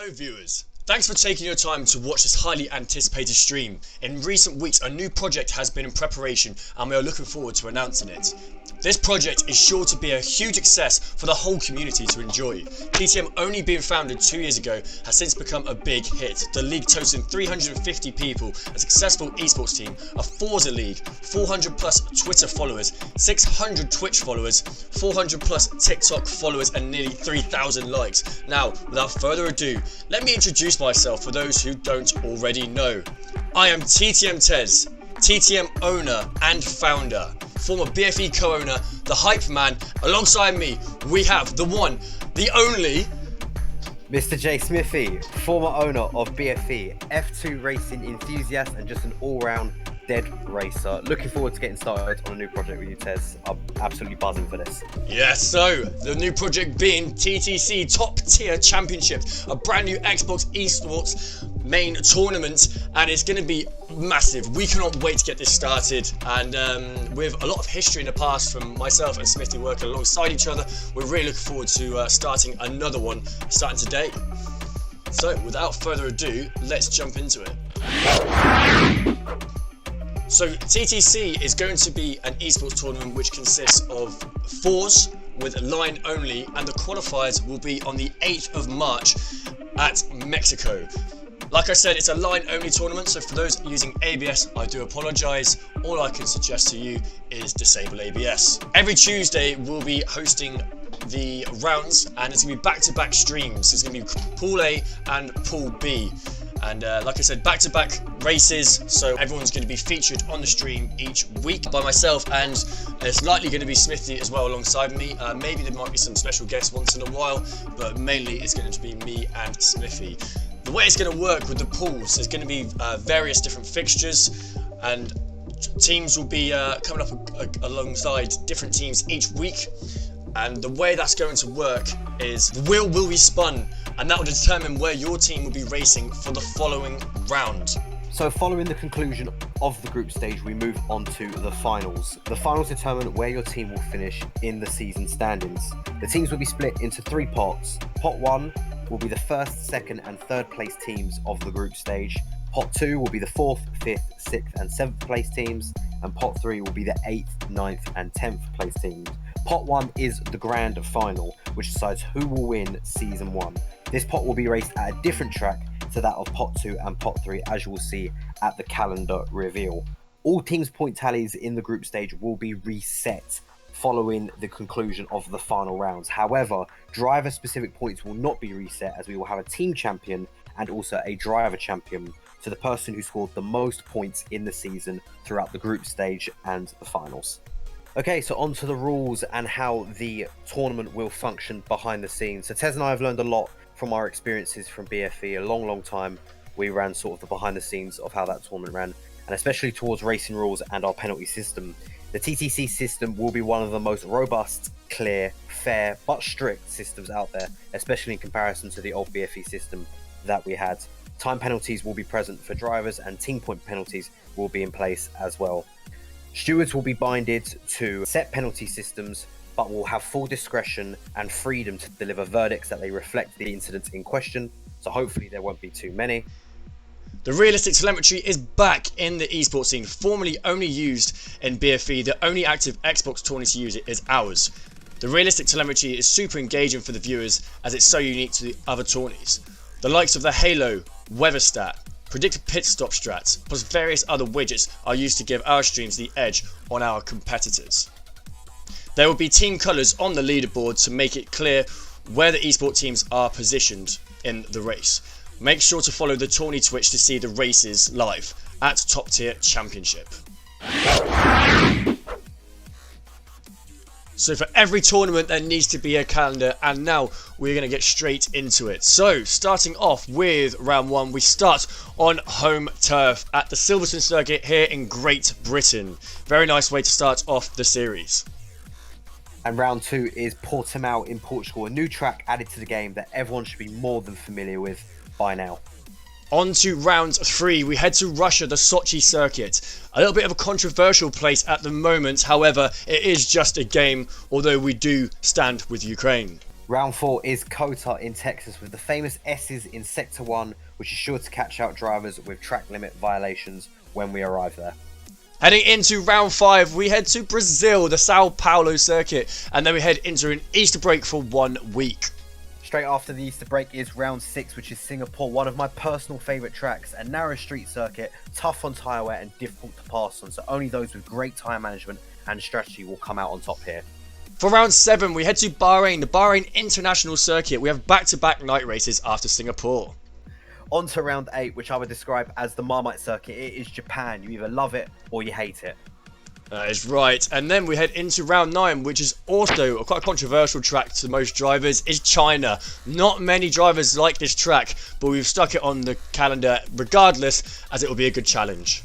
Hello viewers, thanks for taking your time to watch this highly anticipated stream. In recent weeks a new project has been in preparation and we are looking forward to announcing it. This project is sure to be a huge success for the whole community to enjoy. TTM, only being founded 2 years ago, has since become a big hit. The league totaling 350 people, a successful esports team, a Forza league, 400 plus Twitter followers, 600 Twitch followers, 400 plus TikTok followers and nearly 3,000 likes. Now, without further ado, let me introduce myself for those who don't already know. I am TTM Tez, TTM owner and founder, former BFE co-owner, the hype man. Alongside me, we have the one, the only, Mr. J Smithy, former owner of BFE, F2 racing enthusiast and just an all-round dead racer. Looking forward to getting started on a new project with you, Tez. I'm absolutely buzzing for this. Yes, so the new project being TTC Top Tier Championship, a brand new Xbox esports main tournament, and it's going to be massive. We cannot wait to get this started, and with a lot of history in the past from myself and Smithy working alongside each other, we're really looking forward to starting another one starting today. So without further ado, let's jump into it. So TTC is going to be an esports tournament which consists of fours with line only, and the qualifiers will be on the 8th of March at Mexico. Like I said, it's a line only tournament, so for those using ABS, I do apologise. All I can suggest to you is disable ABS. Every Tuesday we'll be hosting the rounds, and it's going to be back-to-back streams. It's going to be Pool A and Pool B. And like I said, back-to-back races, so everyone's going to be featured on the stream each week by myself, and it's likely going to be Smithy as well alongside me. Maybe there might be some special guests once in a while, but mainly it's going to be me and Smithy. The way it's going to work with the pools, there's going to be various different fixtures, and teams will be coming up alongside different teams each week. And the way that's going to work is the wheel will be spun, and that will determine where your team will be racing for the following round. So following the conclusion of the group stage, we move on to the finals. The finals determine where your team will finish in the season standings. The teams will be split into 3 pots. Pot 1 will be the 1st, 2nd and 3rd place teams of the group stage. Pot 2 will be the 4th, 5th, 6th and 7th place teams. And pot 3 will be the 8th, 9th and 10th place teams. Pot 1 is the grand final, which decides who will win season 1. This pot will be raced at a different track to that of pot 2 and pot 3, as you will see at the calendar reveal. All teams' point tallies in the group stage will be reset following the conclusion of the final rounds. However, driver specific points will not be reset, as we will have a team champion and also a driver champion to the person who scored the most points in the season throughout the group stage and the finals. Okay, so on to the rules and how the tournament will function behind the scenes. So Tez and I have learned a lot from our experiences from BFE. A long time we ran sort of the behind the scenes of how that tournament ran, and especially towards racing rules and our penalty system. The TTC system will be one of the most robust, clear, fair but strict systems out there, especially in comparison to the old BFE system that we had. Time penalties will be present for drivers, and team point penalties will be in place as well. Stewards will be binded to set penalty systems, but will have full discretion and freedom to deliver verdicts that they reflect the incidents in question, so hopefully there won't be too many. The realistic telemetry is back in the esports scene, formerly only used in BFE. The only active Xbox tourney to use it is ours. The realistic telemetry is super engaging for the viewers, as it's so unique to the other tourneys. The likes of the Halo, weather stat, predicted pit stop strats, plus various other widgets are used to give our streams the edge on our competitors. There will be team colours on the leaderboard to make it clear where the esports teams are positioned in the race. Make sure to follow the tourney Twitch to see the races live at Top Tier Championship. So for every tournament there needs to be a calendar, and now we're going to get straight into it. So starting off with round 1, we start on home turf at the Silverstone circuit here in Great Britain. Very nice way to start off the series. And round 2 is Portimao in Portugal, a new track added to the game that everyone should be more than familiar with by now. On to round 3, we head to Russia, the Sochi circuit. A little bit of a controversial place at the moment, however, it is just a game, although we do stand with Ukraine. Round 4 is COTA in Texas with the famous S's in Sector 1, which is sure to catch out drivers with track limit violations when we arrive there. Heading into round 5, we head to Brazil, the Sao Paulo circuit, and then we head into an Easter break for 1 week. Straight after the Easter break is round 6, which is Singapore, one of my personal favourite tracks, a narrow street circuit, tough on tyre wear and difficult to pass on, so only those with great tyre management and strategy will come out on top here. For round 7, we head to Bahrain, the Bahrain International Circuit. We have back-to-back night races after Singapore. On to round 8, which I would describe as the Marmite circuit. It is Japan. You either love it or you hate it. That is right. And then we head into round 9, which is also quite a controversial track to most drivers, is China. Not many drivers like this track, but we've stuck it on the calendar regardless, as it will be a good challenge.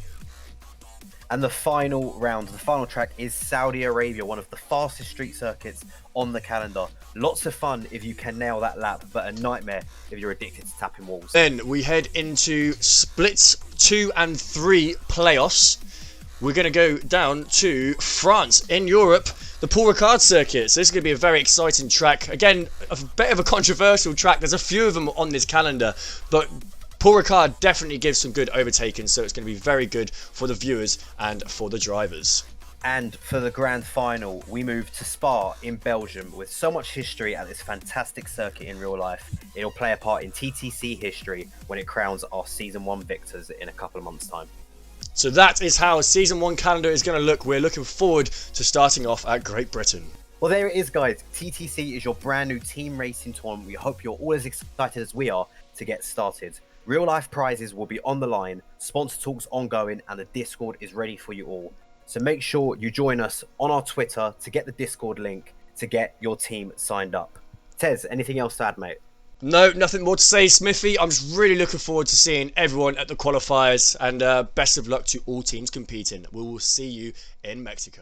And the final round, the final track is Saudi Arabia, one of the fastest street circuits on the calendar. Lots of fun if you can nail that lap, but a nightmare if you're addicted to tapping walls. Then we head into splits 2 and 3 playoffs. We're going to go down to France in Europe, the Paul Ricard circuit. So this is going to be a very exciting track. Again, a bit of a controversial track. There's a few of them on this calendar, but Paul Ricard definitely gives some good overtaking, so it's going to be very good for the viewers and for the drivers. And for the grand final, we move to Spa in Belgium. With so much history at this fantastic circuit in real life, it'll play a part in TTC history when it crowns our Season 1 victors in a couple of months' time. So that is how Season 1 calendar is going to look. We're looking forward to starting off at Great Britain. Well, there it is, guys. TTC is your brand new team racing tournament. We hope you're all as excited as we are to get started. Real life prizes will be on the line, sponsor talks ongoing, and the Discord is ready for you all. So make sure you join us on our Twitter to get the Discord link to get your team signed up. Tez, anything else to add, mate? No, nothing more to say, Smithy. I'm just really looking forward to seeing everyone at the qualifiers, and best of luck to all teams competing. We will see you in Mexico.